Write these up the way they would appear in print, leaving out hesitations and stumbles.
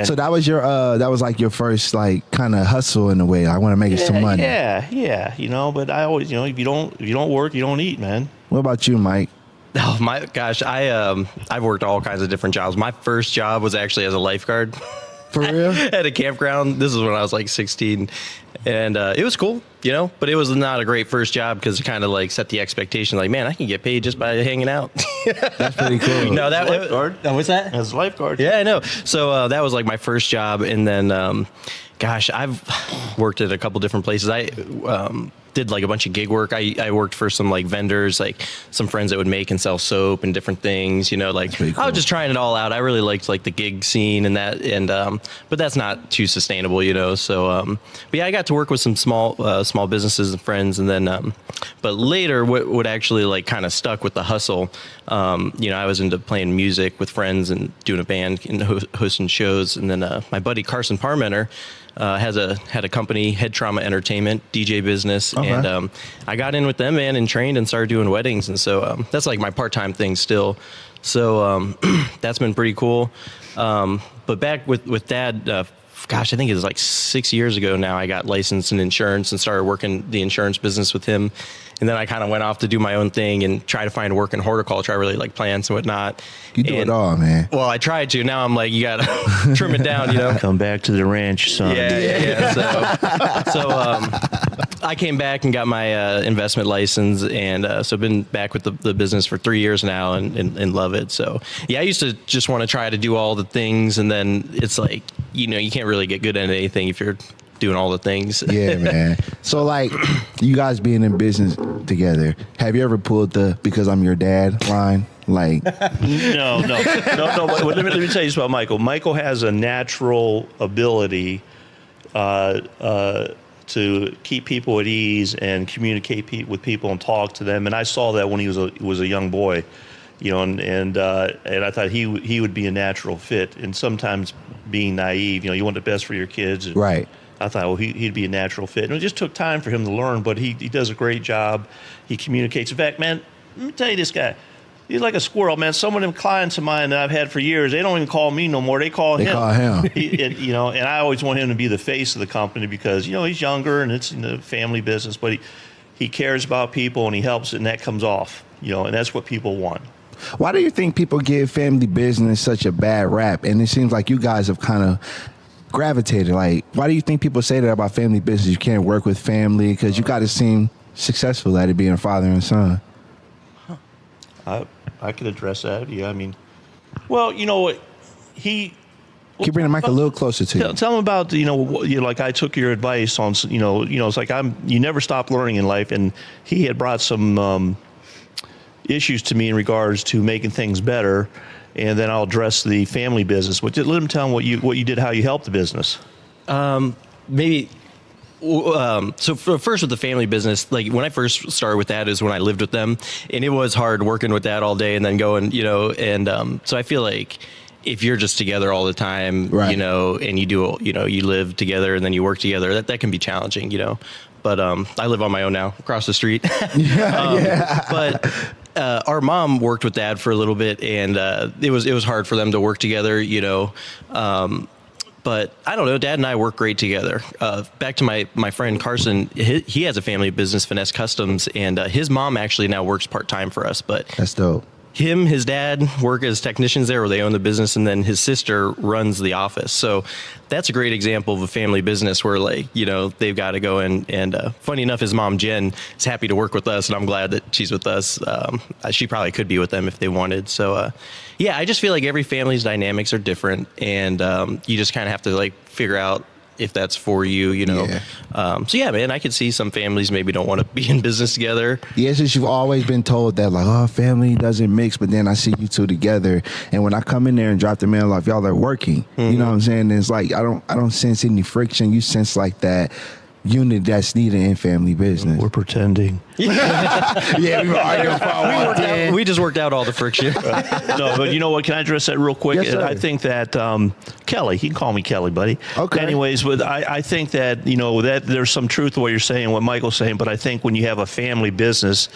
So that was that was like your first like kind of hustle in a way. I want to make some money. Yeah. But I always, if you don't work, you don't eat, man. What about you, Mike? Oh my gosh, I've worked all kinds of different jobs. My first job was actually as a lifeguard. For real? At a campground. This is when I was like 16, and it was cool, but it was not a great first job because it kind of like set the expectation, like, man, I can get paid just by hanging out. That's pretty cool. No, that lifeguard. What's that? As a lifeguard. Yeah, I know. So that was like my first job, and then, gosh, I've worked at a couple different places. I did like a bunch of gig work. I worked for some like vendors, like some friends that would make and sell soap and different things, like cool. I was just trying it all out. I really liked like the gig scene and that, and but that's not too sustainable, so but yeah, I got to work with some small businesses and friends, and then but later what actually like kind of stuck with the hustle, I was into playing music with friends and doing a band and hosting shows, and then my buddy Carson Parmenter had a company, Head Trauma Entertainment, DJ business. Okay. And I got in with them, man, and trained and started doing weddings. And so that's like my part-time thing still. So that's been pretty cool. But back with Dad, gosh, I think it was like 6 years ago now, I got licensed in insurance and started working the insurance business with him. And then I kind of went off to do my own thing and try to find work in horticulture. I really like plants and whatnot. You do it all, man. Well, I tried to. Now I'm like, you got to trim it down, Come back to the ranch, son. Yeah. So I came back and got my investment license, and so I've been back with the business for 3 years now and love it. So, yeah, I used to just want to try to do all the things, and then it's like, you can't really get good at anything if you're doing all the things. Yeah, man. So like you guys being in business together, have you ever pulled the "because I'm your dad" line? Like No. But let me tell you something about Michael. Michael has a natural ability to keep people at ease and communicate with people and talk to them. And I saw that when he was a young boy, and I thought he would be a natural fit. And sometimes being naive, you want the best for your kids. right. I thought, well, he'd be a natural fit. And it just took time for him to learn, but he does a great job. He communicates. In fact, man, let me tell you this guy. He's like a squirrel, man. Some of them clients of mine that I've had for years, they don't even call me no more. They call him. And I always want him to be the face of the company because, he's younger and it's in the family business, but he cares about people and he helps, and that comes off, and that's what people want. Why do you think people give family business such a bad rap? And it seems like you guys have kind of gravitated. Like, why do you think people say that about family business? You can't work with family because you got to seem successful at it, being a father and son. I could address that. Yeah, I mean, well, you know what, Can you bring the mic a little closer to you? Tell them about, like I took your advice on, it's like you never stop learning in life. And he had brought some issues to me in regards to making things better. And then I'll address the family business. Let him tell them what you did, how you helped the business. Maybe. So first with the family business, like when I first started with that is when I lived with them, and it was hard working with that all day and then going, and so I feel like if you're just together all the time, right. And you do, you live together and then you work together, that can be challenging, but I live on my own now across the street. But our mom worked with Dad for a little bit, and it was hard for them to work together, but I don't know. Dad and I work great together. Back to my friend Carson, he has a family business, Finesse Customs, and his mom actually now works part-time for us. But that's dope. His dad work as technicians there, where they own the business, and then his sister runs the office. So that's a great example of a family business where, like, they've got to go in. And funny enough, his mom, Jen, is happy to work with us, and I'm glad that she's with us. She probably could be with them if they wanted. So, yeah, I just feel like every family's dynamics are different, and you just kind of have to, like, figure out if that's for you, Yeah. So yeah, man, I could see some families maybe don't want to be in business together. Yeah, it's just you've always been told that, like, oh, family doesn't mix, but then I see you two together, and when I come in there and drop the mail off, y'all are working. Mm-hmm. You know what I'm saying? And it's like I don't sense any friction. You sense like that unit that's needed in family business. We're pretending. Yeah, we just worked out all the friction. No, but you know what? Can I address that real quick? Yes, sir. I think that Kelly, he can call me Kelly, buddy. Okay. Anyways, but I think that that there's some truth to what you're saying, what Michael's saying. But I think when you have a family business,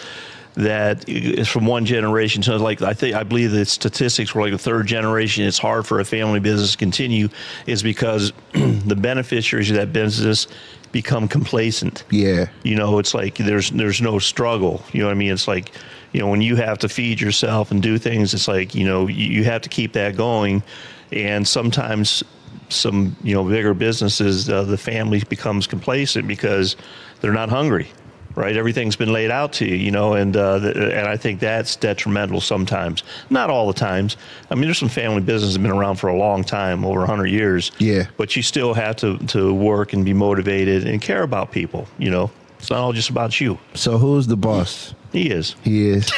that is from one generation. So like I believe the statistics were like the third generation. It's hard for a family business to continue, is because the beneficiaries of that business become complacent. Yeah. You know, it's like there's no struggle. You know what I mean? It's like, you know, when you have to feed yourself and do things, it's like, you know, you have to keep that going. And sometimes some, you know, bigger businesses, the family becomes complacent because they're not hungry, right? Everything's been laid out to you, you know, and I think that's detrimental sometimes. Not all the times. I mean, there's some family businesses that have been around for a long time, over 100 years. Yeah. But you still have to work and be motivated and care about people, you know. It's not all just about you. So who's the boss? He is. He is.